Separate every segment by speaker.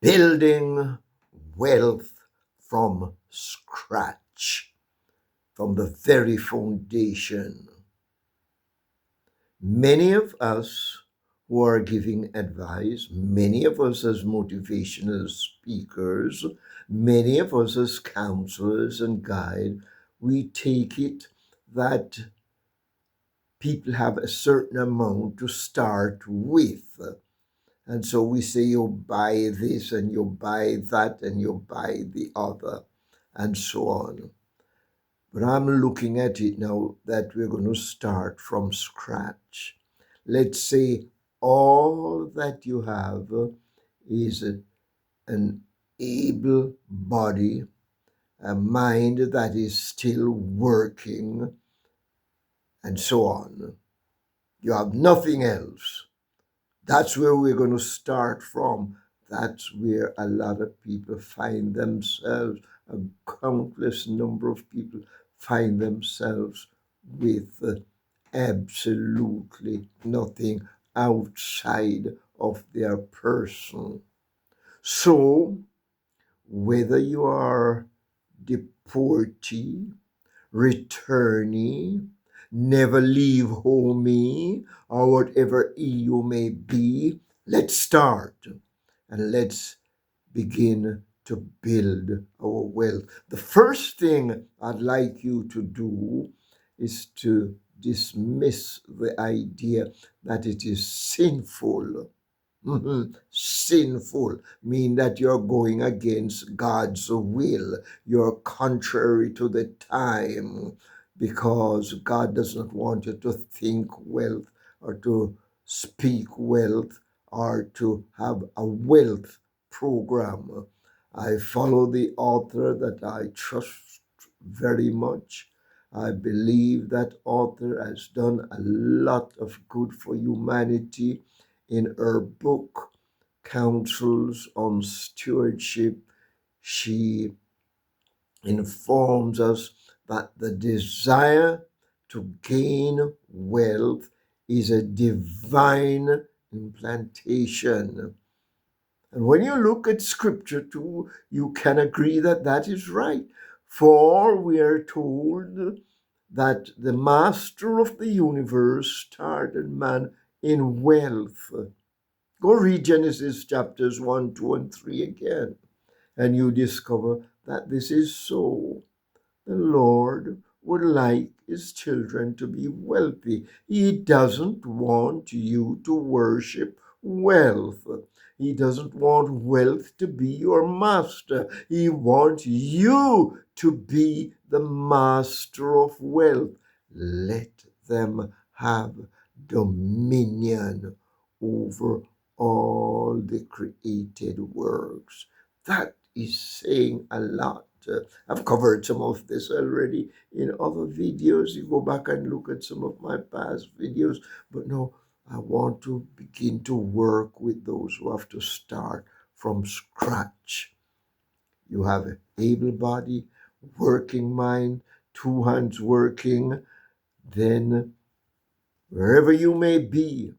Speaker 1: building wealth from scratch, from the very foundation. Many of us who are giving advice, many of us as motivational speakers, many of us as counselors and guides, we take it that people have a certain amount to start with. And so we say you buy this and you buy that and you buy the other and so on. But I'm looking at it now that we're going to start from scratch. Let's say all that you have is an able body, a mind that is still working, and so on. You have nothing else. That's where we're going to start from. That's where a lot of people find themselves, a countless number of people find themselves with absolutely nothing outside of their person. So, whether you are deportee, returnee, never leave homey, or whatever you may be, let's start and let's begin to build our wealth. The first thing I'd like you to do is to dismiss the idea that it is sinful. Sinful mean that you're going against God's will. You're contrary to the time, because God does not want you to think wealth or to speak wealth or to have a wealth program. I follow the author that I trust very much. I believe that author has done a lot of good for humanity. In her book, Counsels on Stewardship, she informs us that the desire to gain wealth is a divine implantation. And when you look at scripture too, you can agree that that is right. For we are told that the master of the universe started man in wealth. Go read Genesis chapters 1, 2, and 3 again, and you discover that this is so. The Lord would like his children to be wealthy. He doesn't want you to worship wealth. He doesn't want wealth to be your master. He wants you to be the master of wealth. Let them have dominion over all the created works. That is saying a lot. I've covered some of this already in other videos. You go back and look at some of my past videos. But no, I want to begin to work with those who have to start from scratch. You have an able body, working mind, two hands working, then wherever you may be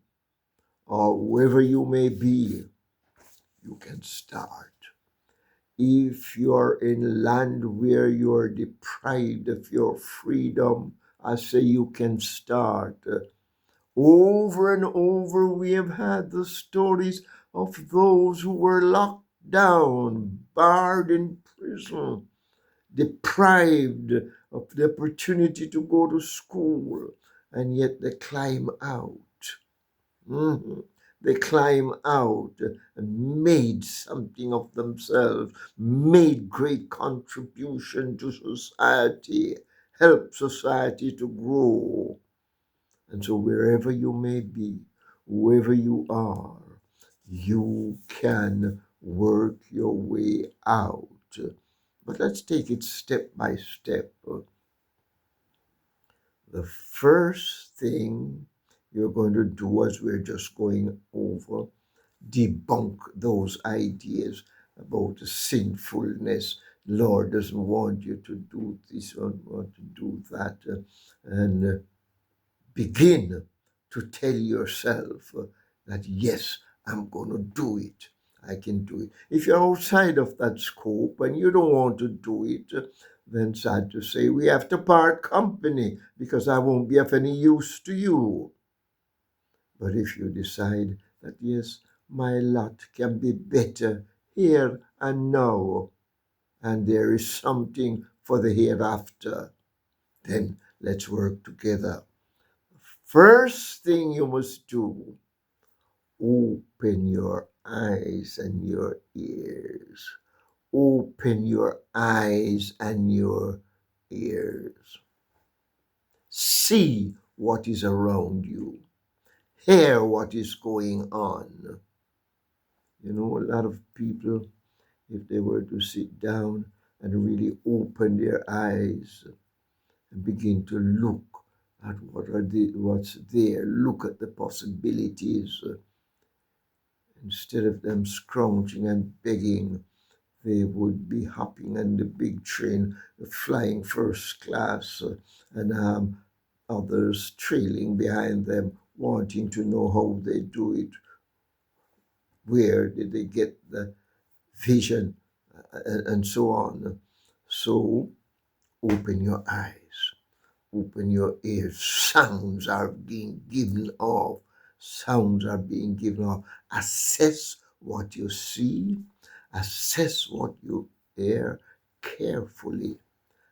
Speaker 1: or wherever you may be, you can start. If you're in land where you're deprived of your freedom, I say you can start. Over and over, we have had the stories of those who were locked down, barred in prison, deprived of the opportunity to go to school, and yet they climb out. They climb out and made something of themselves, made great contribution to society, helped society to grow. And so wherever you may be, whoever you are, you can work your way out. But let's take it step by step. The first thing you're going to do, as we're just going over, debunk those ideas about sinfulness. Lord doesn't want you to do this or want to do that, and begin to tell yourself that yes, I'm going to do it. I can do it. If you're outside of that scope and you don't want to do it, then sad to say, we have to part company because I won't be of any use to you. But if you decide that, yes, my lot can be better here and now, and there is something for the hereafter, then let's work together. First thing you must do, open your eyes and your ears. Open your eyes and your ears. See what is around you. Hear what is going on. You know, a lot of people, if they were to sit down and really open their eyes and begin to look at what's there, look at the possibilities, instead of them scrounging and begging, they would be hopping on the big train, flying first class, and others trailing behind them, wanting to know how they do it, where did they get the vision, and so on. So open your eyes, open your ears. Sounds are being given off. Sounds are being given off. Assess what you see, assess what you hear carefully,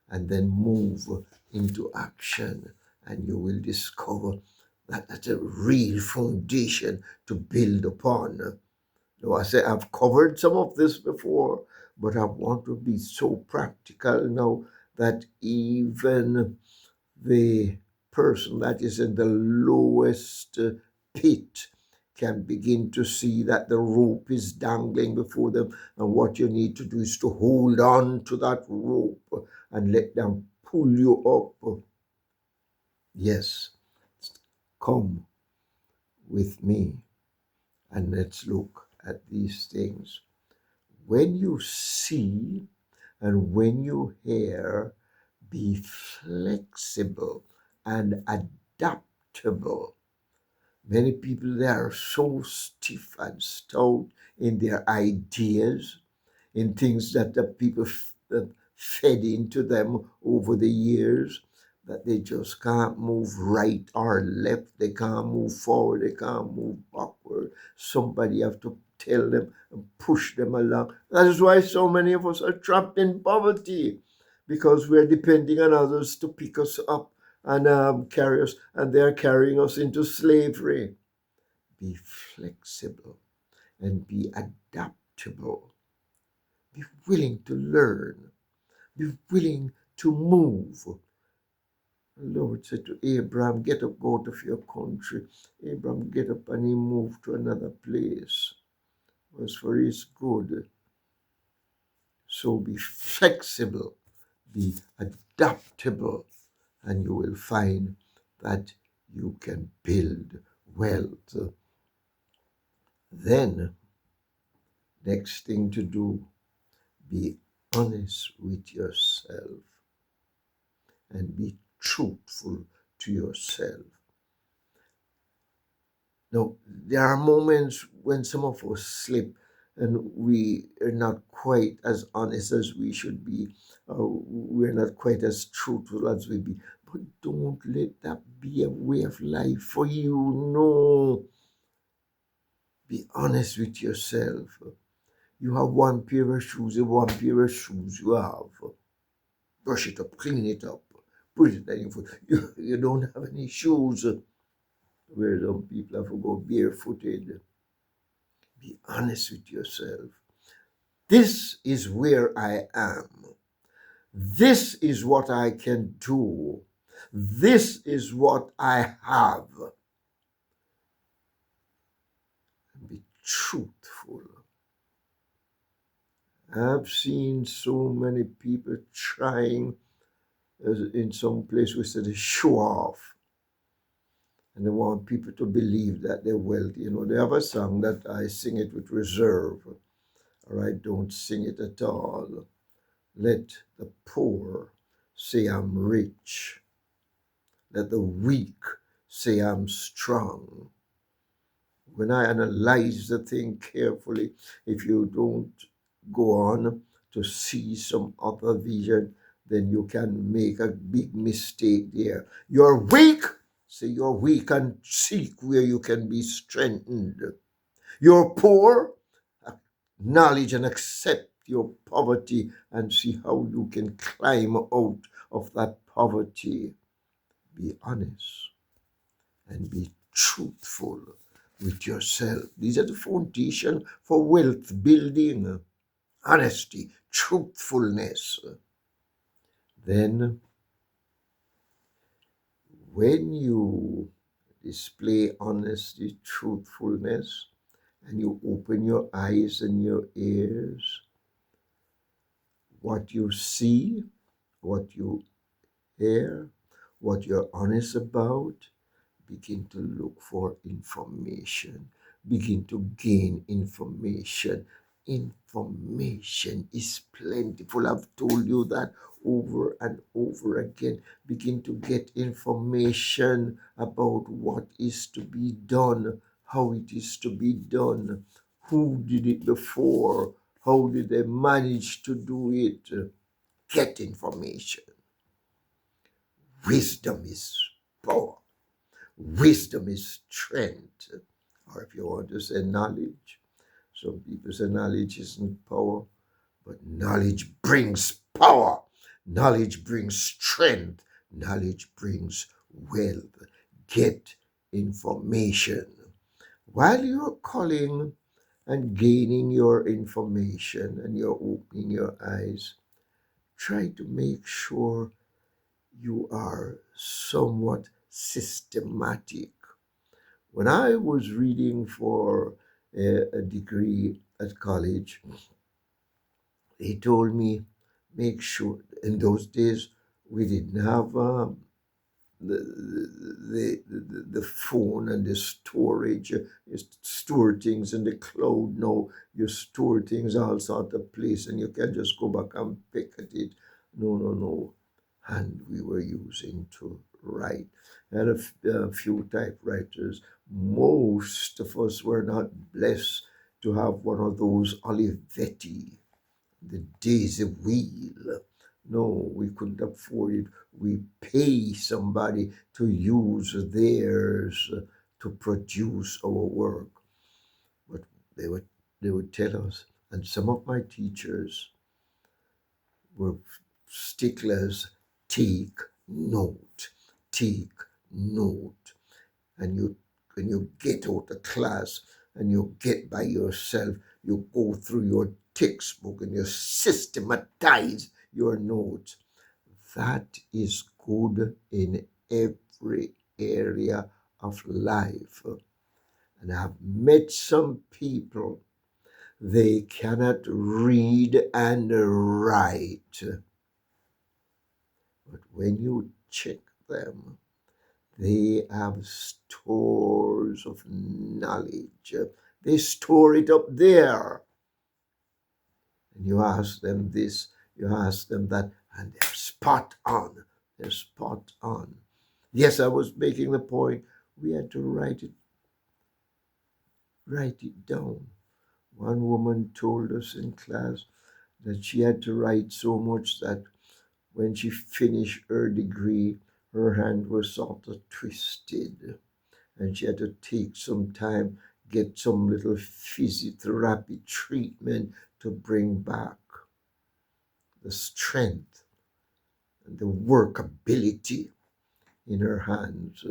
Speaker 1: and then move into action. And you will discover that that's a real foundation to build upon. Though I say I've covered some of this before, but I want to be so practical now that even the person that is in the lowest pit can begin to see that the rope is dangling before them, and what you need to do is to hold on to that rope and let them pull you up. Yes, come with me and let's look at these things. When you see and when you hear, be flexible and adaptable. Many people, they are so stiff and stout in their ideas, in things that the people that fed into them over the years, that they just can't move right or left. They can't move forward. They can't move backward. Somebody have to tell them and push them along. That is why so many of us are trapped in poverty, because we're depending on others to pick us up and carry us, and they're carrying us into slavery. Be flexible and be adaptable. Be willing to learn. Be willing to move. The Lord said to Abraham, get up, go out of your country. Abraham get up and he moved to another place. It was for his good. So be flexible, be adaptable, and you will find that you can build wealth. Then, next thing to do, be honest with yourself and be truthful to yourself. Now, there are moments when some of us slip and we are not quite as honest as we should be. We're not quite as truthful as we be. But don't let that be a way of life for you. No. Be honest with yourself. You have one pair of shoes, and one pair of shoes you have. Brush it up, clean it up, put it on your foot. You don't have any shoes. Where some people have to go barefooted. Be honest with yourself. This is where I am. This is what I can do. This is what I have. Be truthful. I've seen so many people trying in some place we said show off. And they want people to believe that they're wealthy. You know, they have a song that I sing it with reserve, or I don't sing it at all. Let the poor say I'm rich. Let the weak say I'm strong. When I analyze the thing carefully, if you don't go on to see some other vision, then you can make a big mistake there. You're weak, say you're weak and seek where you can be strengthened. You're poor, acknowledge and accept your poverty and see how you can climb out of that poverty. Be honest and be truthful with yourself. These are the foundation for wealth building. Honesty, truthfulness. Then, when you display honesty, truthfulness, and you open your eyes and your ears, what you see, what you hear, what you're honest about, begin to look for information, begin to gain information. Information is plentiful. I've told you that over and over again. Begin to get information about what is to be done, how it is to be done, who did it before, how did they manage to do it. Get information. Wisdom is power. Wisdom is strength. Or if you want to say knowledge, some people say knowledge isn't power, but knowledge brings power. Knowledge brings strength. Knowledge brings wealth. Get information. While you're calling and gaining your information and you're opening your eyes, try to make sure you are somewhat systematic. When I was reading for a degree at college, they told me make sure. In those days we didn't have the phone and the storage. You store things in the cloud now. You store things all sort of place, and you can just go back and pick at it. No, no, no. And we were using to write. I had a few typewriters. Most of us were not blessed to have one of those Olivetti, the daisy wheel. No, we couldn't afford it. We pay somebody to use theirs to produce our work. But they would tell us, and some of my teachers were sticklers, take note, take note. And you, when you get out of class and you get by yourself, you go through your textbook and you systematize your notes. That is good in every area of life. And I've met some people, they cannot read and write. But when you check them, they have stores of knowledge. They store it up there. And you ask them this, you ask them that, and they're spot on. They're spot on. Yes, I was making the point. We had to write it down. One woman told us in class that she had to write so much that when she finished her degree, her hand was sort of twisted, and she had to take some time, get some little physiotherapy treatment to bring back the strength and the workability in her hands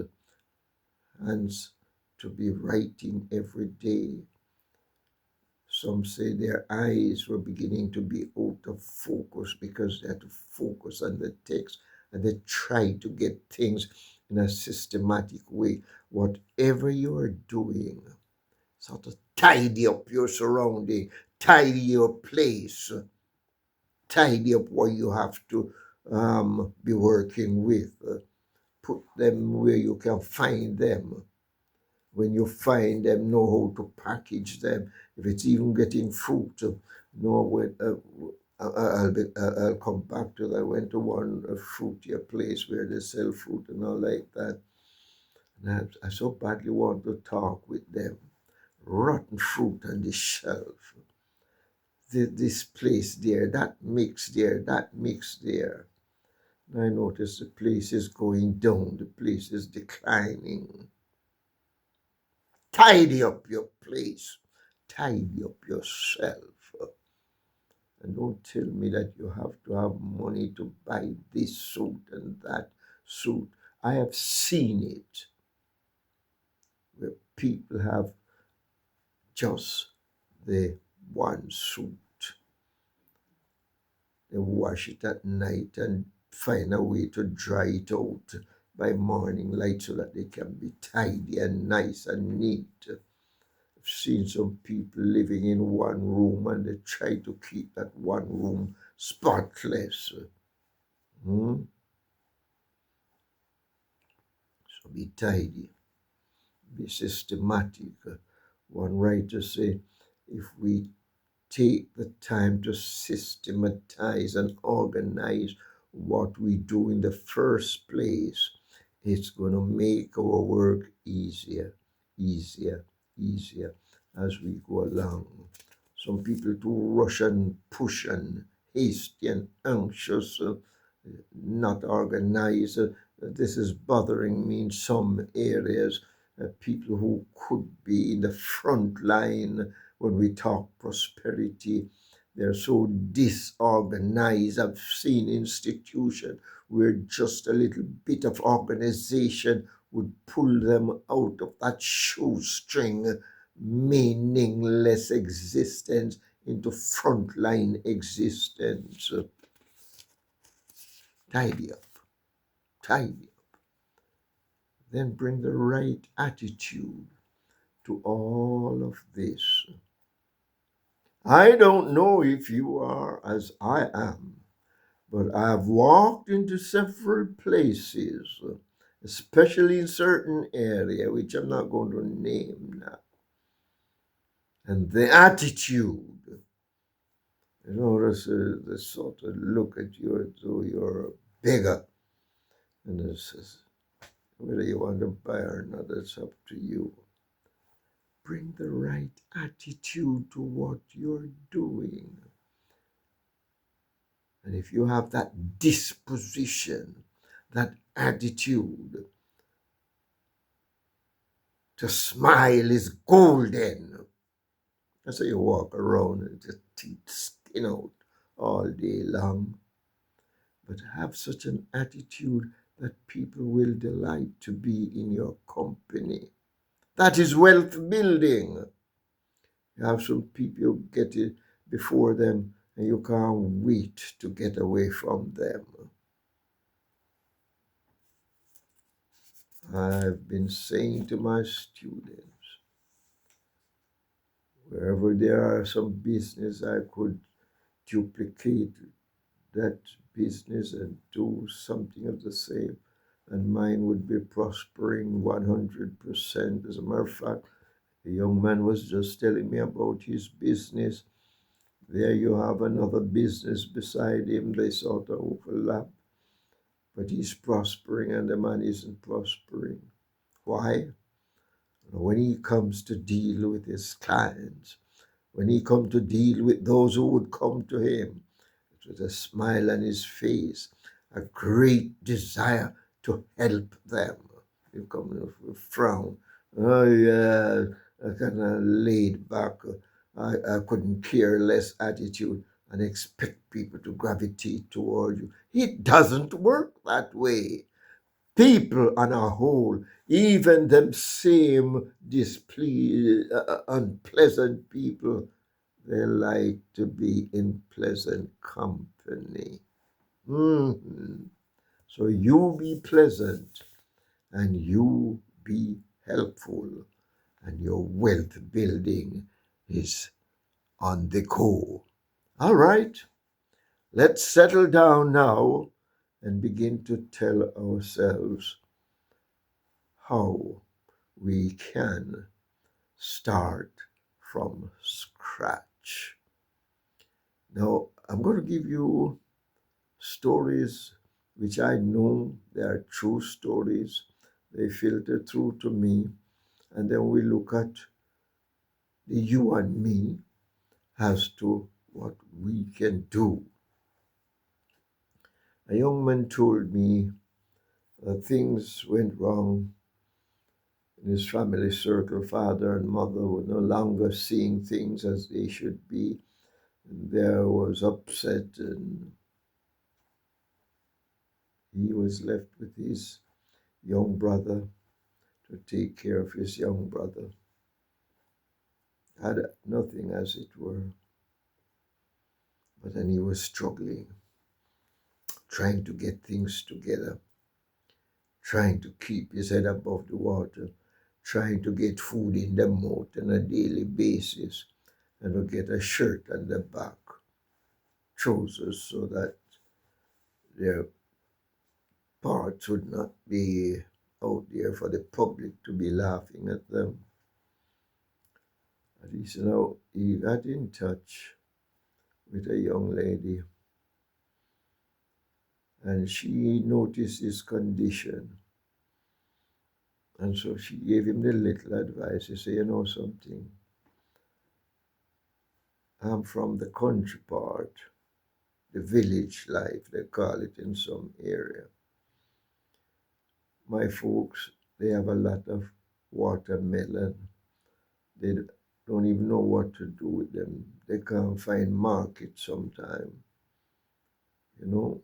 Speaker 1: to be writing every day. Some say their eyes were beginning to be out of focus because they had to focus on the text, and they tried to get things in a systematic way. Whatever you are doing, sort of tidy up your surrounding, tidy your place, tidy up what you have to be working with. Put them where you can find them. When you find them, know how to package them. If it's even getting fruit, know when. I'll come back to that. I went to one fruitier place where they sell fruit and all like that. And I so badly want to talk with them. rotten fruit on the shelf. This place there, that mix there, that mix there. I notice the place is going down, the place is declining. Tidy up your place, tidy up yourself. And don't tell me that you have to have money to buy this suit and that suit. I have seen it where people have just the one suit. They wash it at night and find a way to dry it out by morning light so that they can be tidy and nice and neat. I've seen some people living in one room and they try to keep that one room spotless. Hmm? So be tidy, be systematic. One writer say, if we take the time to systematize and organize what we do in the first place, it's going to make our work easier, easier, easier as we go along. Some people too rush and push and hasty and anxious, not organized. This is bothering me in some areas. People who could be in the front line when we talk prosperity, they're so disorganized. I've seen institutions where just a little bit of organization would pull them out of that shoestring, meaningless existence into frontline existence. Tidy up, tidy up. Then bring the right attitude to all of this. I don't know if you are as I am, but I've walked into several places, especially in certain area, which I'm not going to name now. And the attitude, they sort of look at you as though you're a beggar. And it says, whether you want to buy or not, that's up to you. Bring the right attitude to what you're doing. And if you have that disposition, that attitude, to smile is golden. That's how you walk around and just teeth skin out all day long. But have such an attitude that people will delight to be in your company. That is wealth building. You have some people you get it before them and you can't wait to get away from them. I've been saying to my students, wherever there are some business I could duplicate that business and do something of the same, and mine would be prospering 100%. As a matter of fact, a young man was just telling me about his business. There you have another business beside him, they sort of overlap, but he's prospering and the man isn't prospering. Why? When he comes to deal with his clients, when he come to deal with those who would come to him, with a smile on his face, a great desire to help them. You come with a frown. Oh yeah, a kind of laid back, I couldn't care less attitude and expect people to gravitate toward you. It doesn't work that way. People on a whole, even them same unpleasant people, they like to be in pleasant company. Mhm. So you be pleasant and you be helpful, and your wealth building is on the go. All right, let's settle down now and begin to tell ourselves how we can start from scratch. Now, I'm going to give you stories which I know they are true stories. They filter through to me, and then we look at the you and me as to what we can do. A young man told me that things went wrong in his family circle. Father and mother were no longer seeing things as they should be. And there was upset, and he was left with his young brother to take care of his young brother. Had nothing, as it were, but then he was struggling, trying to get things together, trying to keep his head above the water, trying to get food in the mouth on a daily basis, and to get a shirt on the back, trousers, so that their parts would not be out there for the public to be laughing at them. And he said, now he got in touch with a young lady, and she noticed his condition. And so she gave him the little advice. She said, you know something, I'm from the country part, the village life, they call it in some area. My folks, they have a lot of watermelon. They don't even know what to do with them. They can't find market sometime. You know,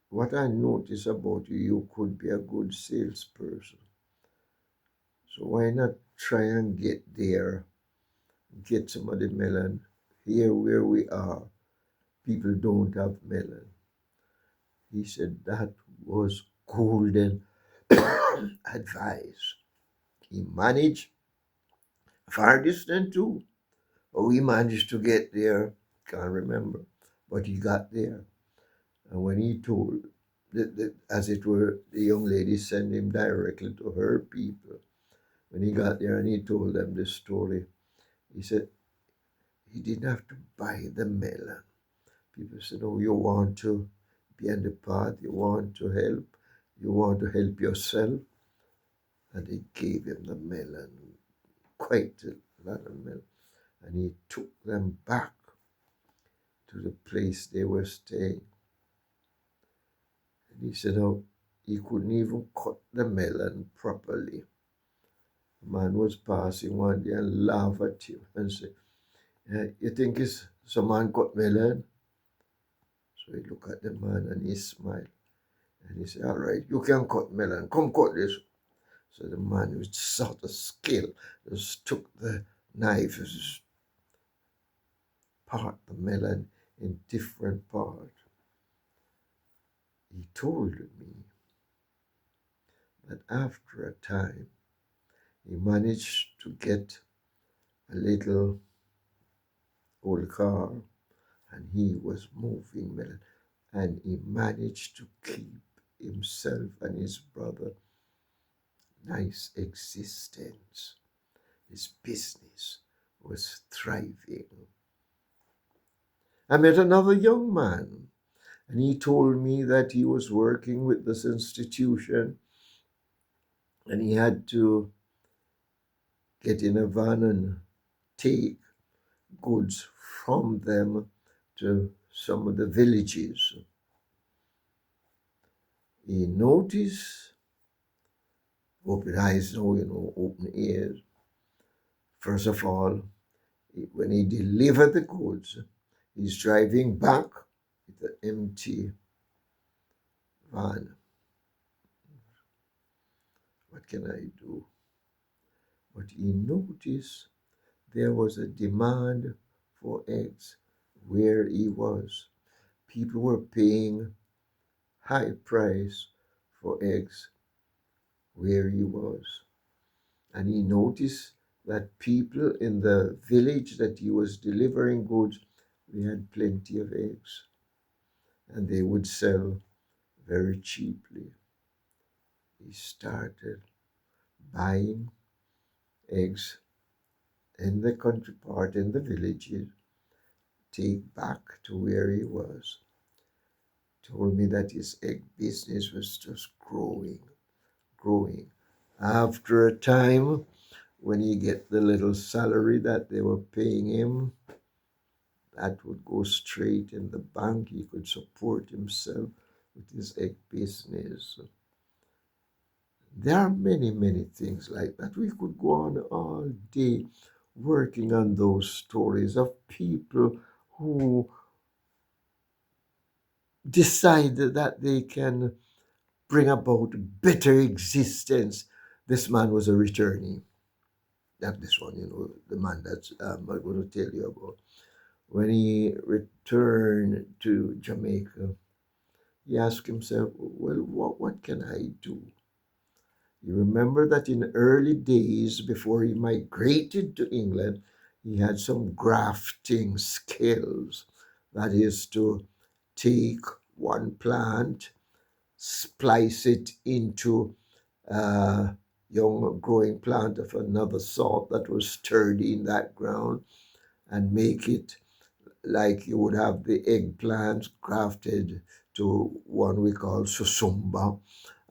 Speaker 1: what I notice about you, you could be a good salesperson. So why not try and get there, get some of the melon here where we are? People don't have melon. He said that was golden advice. He managed far distant too. But we managed to get there, can't remember, but he got there. And when he told, as it were, the young lady sent him directly to her people. When he got there and he told them this story, he said he didn't have to buy the melon. People said, oh, you want to be on the path, you want to help yourself. And they gave him the melon, quite a lot of melon. And he took them back to the place they were staying. And he said, oh, he couldn't even cut the melon properly. The man was passing one day and laughed at him and said, yeah, you think it's some man cut melon? So he looked at the man and he smiled. And he said, all right, you can cut melon. Come cut this. So the man with sort of skill just took the knife, just part the melon in different parts. He told me that after a time, he managed to get a little old car and he was moving melon, and he managed to keep himself and his brother nice existence. His business was thriving. I met another young man, and he told me that he was working with this institution and he had to get in a van and take goods from them to some of the villages. He noticed, open eyes, no, open ears. First of all, when he delivered the goods, he's driving back with an empty van. What can I do? But he noticed there was a demand for eggs where he was. People were paying high price for eggs where he was. And he noticed that people in the village that he was delivering goods, they had plenty of eggs and they would sell very cheaply. He started buying eggs in the country part, in the villages, take back to where he was. Told me that his egg business was just growing, growing. After a time, when he get the little salary that they were paying him, that would go straight in the bank. He could support himself with his egg business. There are many, many things like that. We could go on all day working on those stories of people who decided that they can bring about better existence. This man was a returnee. Not this one, the man that's I'm going to tell you about. When he returned to Jamaica, he asked himself, well, what can I do? You remember that in early days, before he migrated to England, he had some grafting skills. That is to take one plant, splice it into a young growing plant of another sort that was sturdy in that ground, and make it like you would have the eggplant grafted to one we call susumba.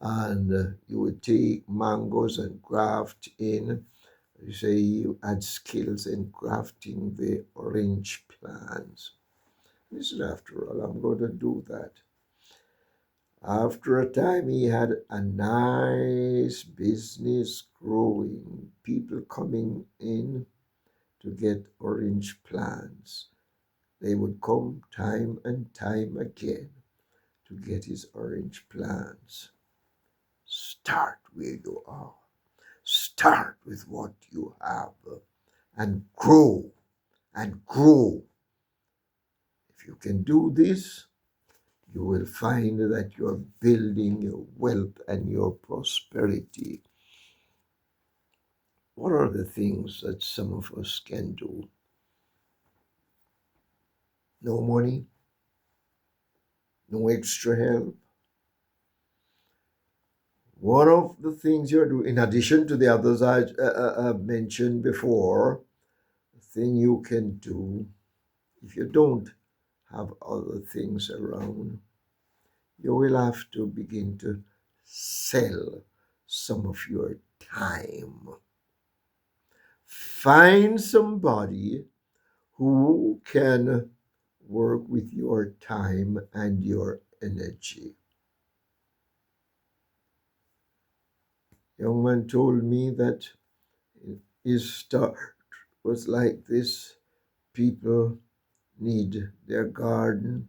Speaker 1: And you would take mangoes and graft in. You say you had skills in grafting the orange plants. He said, after all, I'm going to do that. After a time, he had a nice business growing, people coming in to get orange plants. They would come time and time again to get his orange plants. Start where you are. Start with what you have and grow and grow. If you can do this, you will find that you are building your wealth and your prosperity. What are the things that some of us can do? No money, no extra help. One of the things you're doing, in addition to the others I mentioned before, the thing you can do if you don't have other things around, you will have to begin to sell some of your time. Find somebody who can work with your time and your energy. Young man told me that his start was like this. People need their garden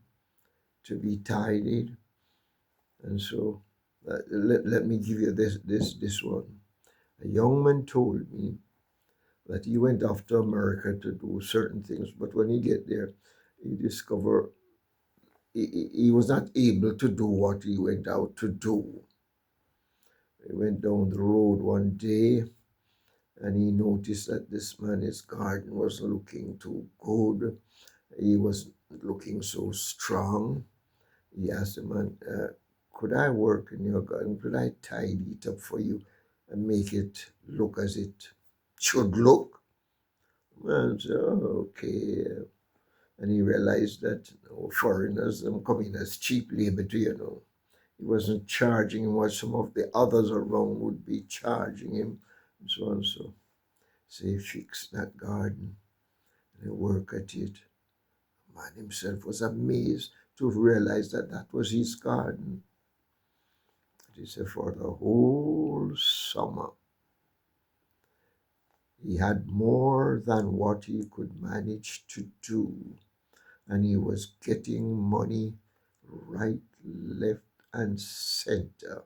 Speaker 1: to be tidied, and so let me give you this one. A young man told me that he went off to America to do certain things, but when he get there, he discovered he was not able to do what he went out to do. He went down the road one day and he noticed that this man's garden was looking too good. He was looking so strong. He asked the man, could I work in your garden? Could I tidy it up for you and make it look as it should look? Man said, oh, okay. And he realized that foreigners come in as cheap labor too, He wasn't charging him what some of the others around would be charging him, and so on. So he fixed that garden and he worked at it. Man himself was amazed to realize that that was his garden. He said for the whole summer, he had more than what he could manage to do. And he was getting money right, left, and center.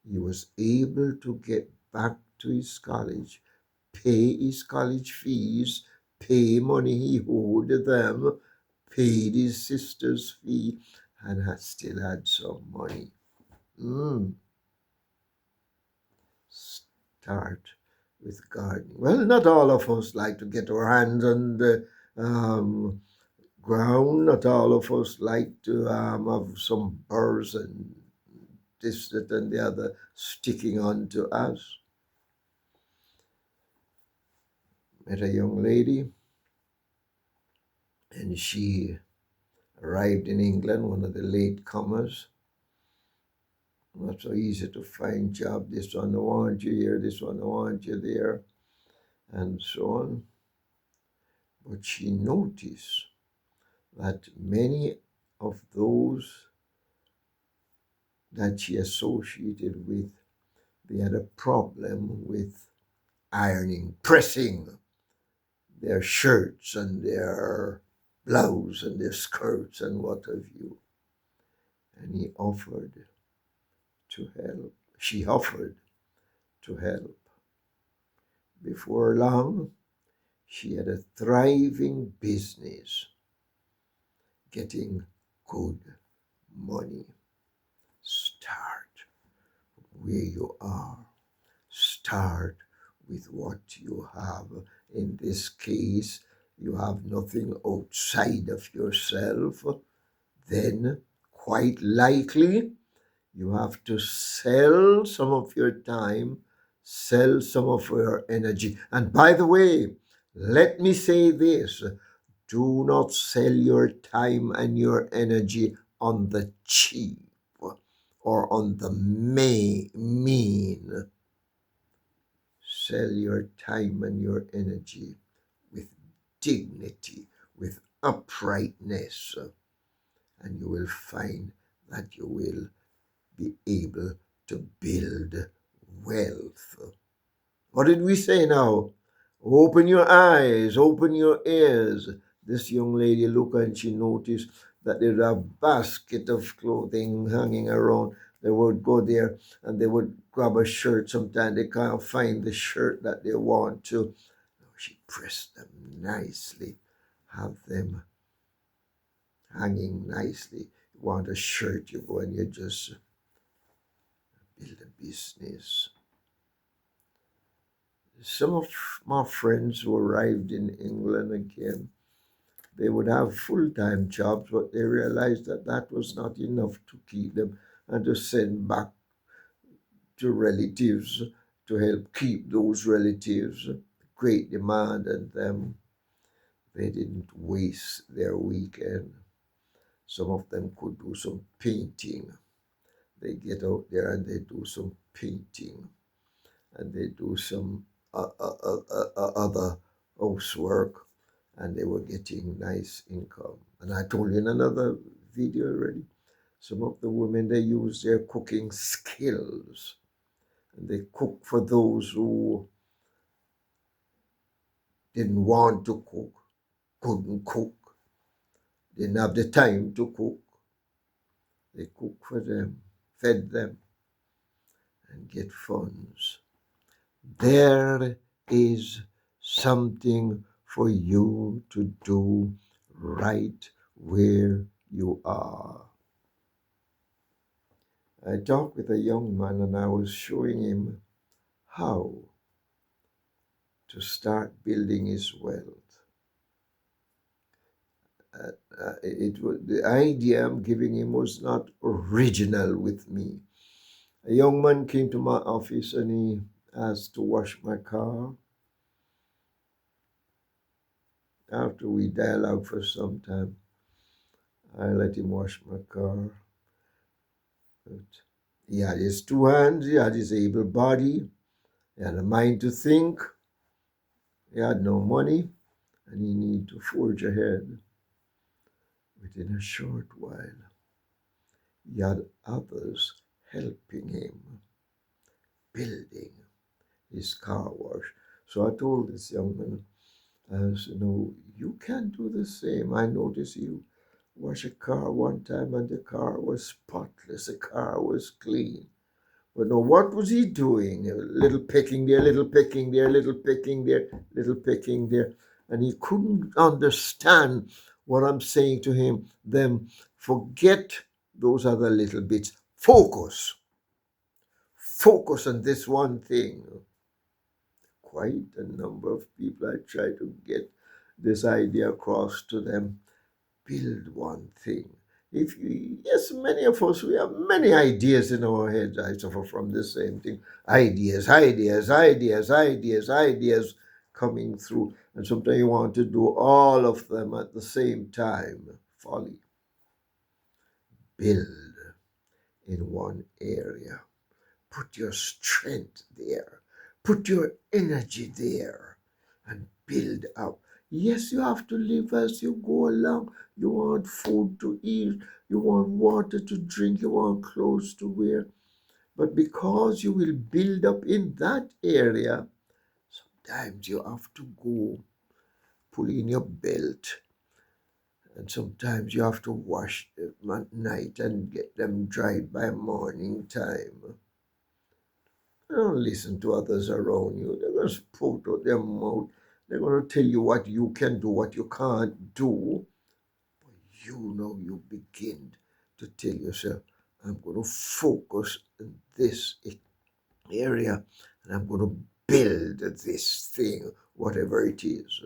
Speaker 1: He was able to get back to his college, pay his college fees, pay money he owed them, paid his sister's fee, and still had some money. Start with gardening. Well, not all of us like to get our hands on the ground. Not all of us like to have some burrs and this, that, and the other sticking on to us. Met a young lady, and she arrived in England, one of the late comers. Not so easy to find job. This one I want you here, this one I want you there. and so on. But she noticed that many of those that she associated with, they had a problem with ironing, pressing their shirts and their blouse and their skirts and what have you. And he offered to help. She offered to help. Before long, she had a thriving business, getting good money. Start where you are. Start with what you have. In this case, you have nothing outside of yourself. Then, quite likely, you have to sell some of your time, sell some of your energy. And by the way, let me say this: do not sell your time and your energy on the cheap or on the mean. Sell your time and your energy with dignity, with uprightness, and you will find that you will be able to build wealth. What did we say now? Open your eyes, open your ears. This young lady looked and she noticed that there's a basket of clothing hanging around. They would go there and they would grab a shirt. Sometimes they can't find the shirt that they want to. She pressed them nicely, have them hanging nicely. You want a shirt, you go and you just build a business. Some of my friends who arrived in England again, they would have full-time jobs, but they realized that that was not enough to keep them and to send back to relatives to help keep those relatives. Great demand on them. They didn't waste their weekend. Some of them could do some painting. They get out there and they do some painting and they do some other housework, and they were getting nice income. And I told you in another video already, some of the women, they use their cooking skills and they cook for those who didn't want to cook, couldn't cook, didn't have the time to cook. They cook for them, fed them, and get funds. There is something for you to do right where you are. I talked with a young man and I was showing him how to start building his wealth. The idea I'm giving him was not original with me. A young man came to my office and he asked to wash my car. After we dialogued for some time, I let him wash my car. But he had his two hands, he had his able body, he had a mind to think, he had no money, and he needed to forge ahead. Within a short while, he had others helping him, building his car wash. So I told this young man, I said, no, you can't do the same. I noticed you wash a car one time and the car was spotless, the car was clean. But no, what was he doing? A little picking there, little picking there, little picking there, little picking there. And he couldn't understand what I'm saying to him. Then forget those other little bits. Focus. Focus on this one thing. Quite a number of people I try to get this idea across to them. Build one thing. If you, yes, many of us, we have many ideas in our heads. I suffer from the same thing. Ideas, ideas, ideas, ideas, ideas coming through. And sometimes you want to do all of them at the same time. Folly. Build in one area. Put your strength there. Put your energy there. and build up. Yes, you have to live as you go along. You want food to eat, you want water to drink, you want clothes to wear. But because you will build up in that area, sometimes you have to go pull in your belt, and sometimes you have to wash them at night and get them dried by morning time. Don't listen to others around you. They're going to put out their mouth. They're going to tell you what you can do, what you can't do. But you know, you begin to tell yourself, I'm going to focus in this area and I'm going to build this thing, whatever it is.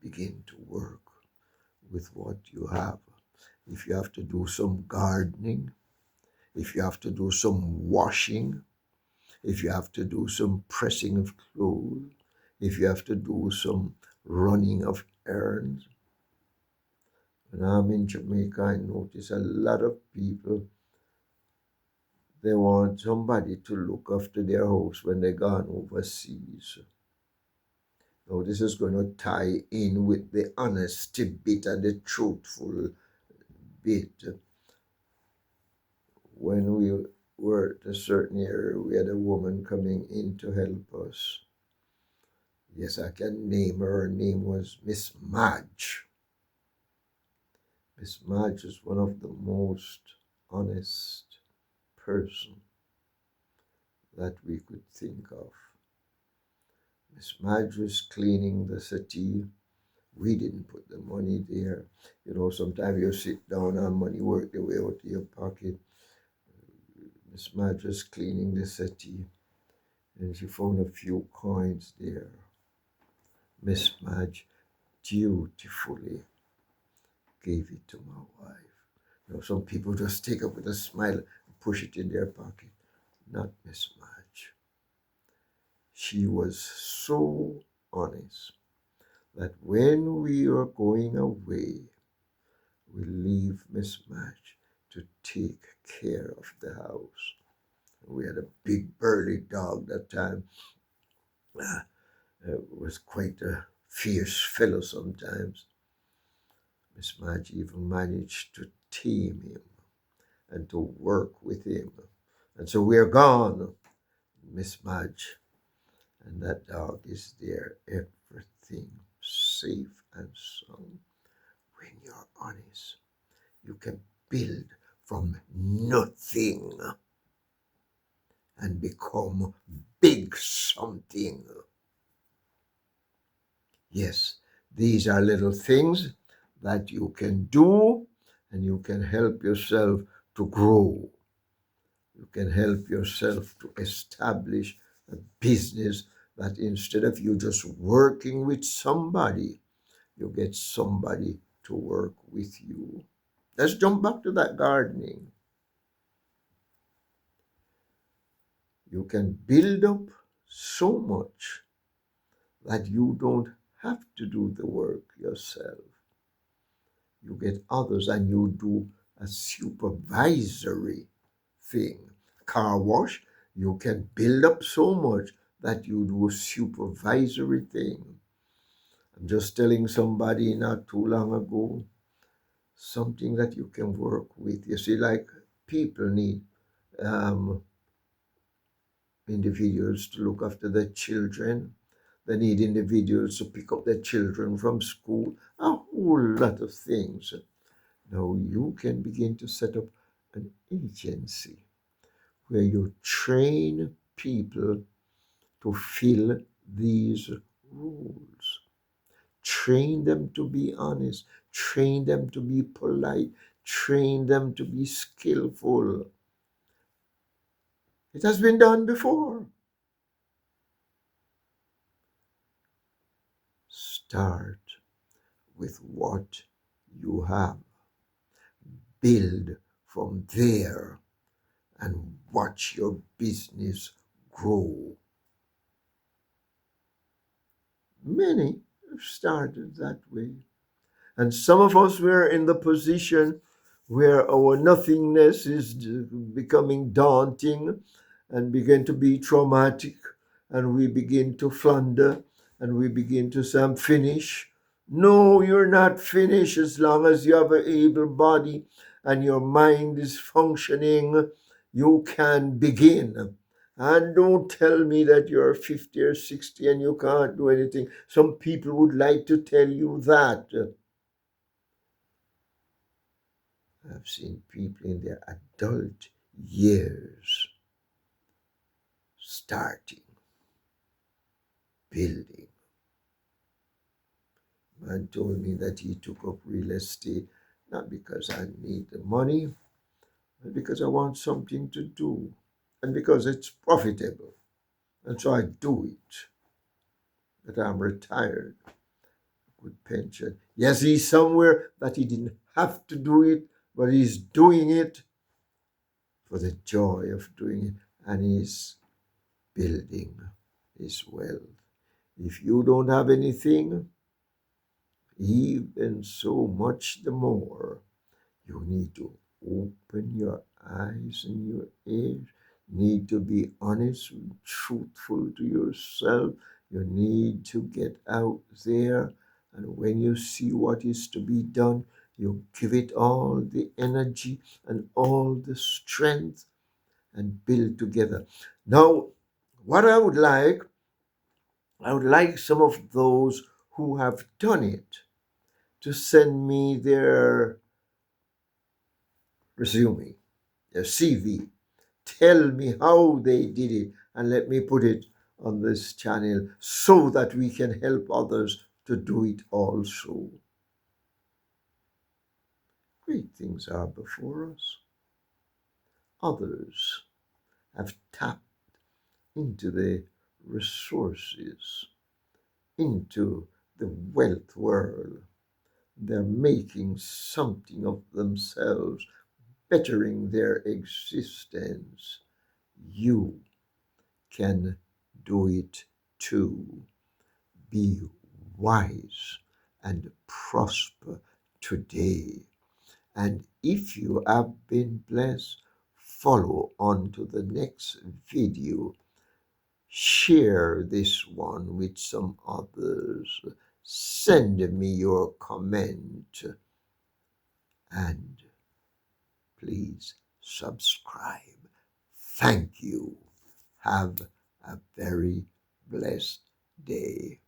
Speaker 1: Begin to work with what you have. If you have to do some gardening, if you have to do some washing, if you have to do some pressing of clothes, if you have to do some running of errands. When I'm in Jamaica, I notice a lot of people, they want somebody to look after their house when they're gone overseas. Now, this is going to tie in with the honesty bit and the truthful bit. When we were at a certain area, we had a woman coming in to help us. Yes, I can name her. Her name was Miss Madge. Miss Madge is one of the most honest person that we could think of. Miss Madge was cleaning the settee. We didn't put the money there. You know, sometimes you sit down and money work their way out of your pocket. Miss Madge was cleaning the settee and she found a few coins there. Miss Madge dutifully gave it to my wife. You know, some people just take it with a smile and push it in their pocket. Not Miss Madge. She was so honest that when we were going away, we leave Miss Madge to take care of the house. We had a big burly dog that time. Was quite a fierce fellow sometimes. Miss Madge even managed to tame him and to work with him. And so we're gone, Miss Madge, and that dog is there, everything safe and sound. When you're honest, you can build from nothing and become big something. Yes, these are little things that you can do and you can help yourself to grow. You can help yourself to establish a business that instead of you just working with somebody, you get somebody to work with you. Let's jump back to that gardening. You can build up so much that you don't have to do the work yourself. You get others and you do a supervisory thing. Car wash, you can build up so much that you do a supervisory thing. I'm just telling somebody not too long ago, something that you can work with. You see, like people need um, individuals to look after their children. They need individuals to pick up their children from school. A whole lot of things. Now you can begin to set up an agency where you train people to fill these roles. Train them to be honest. Train them to be polite. Train them to be skillful. It has been done before. Start with what you have. Build from there and watch your business grow. Many have started that way. And some of us were in the position where our nothingness is becoming daunting and begin to be traumatic. and we begin to flounder and we begin to say, I'm finished. No, you're not finished as long as you have an able body and your mind is functioning. You can begin. And don't tell me that you're 50 or 60 and you can't do anything. Some people would like to tell you that. I've seen people in their adult years starting, building. Man told me that he took up real estate not because I need the money, but because I want something to do and because it's profitable. And so I do it. But I'm retired, good pension. Yes, he's somewhere that he didn't have to do it, but he's doing it for the joy of doing it, and he's building his wealth. If you don't have anything, even so much the more, you need to open your eyes and your ears. Need to be honest and truthful to yourself. You need to get out there, and when you see what is to be done, you give it all the energy and all the strength and build together. Now, what I would like some of those who have done it to send me their resume, their CV. Tell me how they did it and let me put it on this channel so that we can help others to do it also. Great things are before us. Others have tapped into the resources, into the wealth world. They're making something of themselves, bettering their existence. You can do it too. Be wise and prosper today. And if you have been blessed, follow on to the next video. Share this one with some others. Send me your comment and please subscribe. Thank you. Have a very blessed day.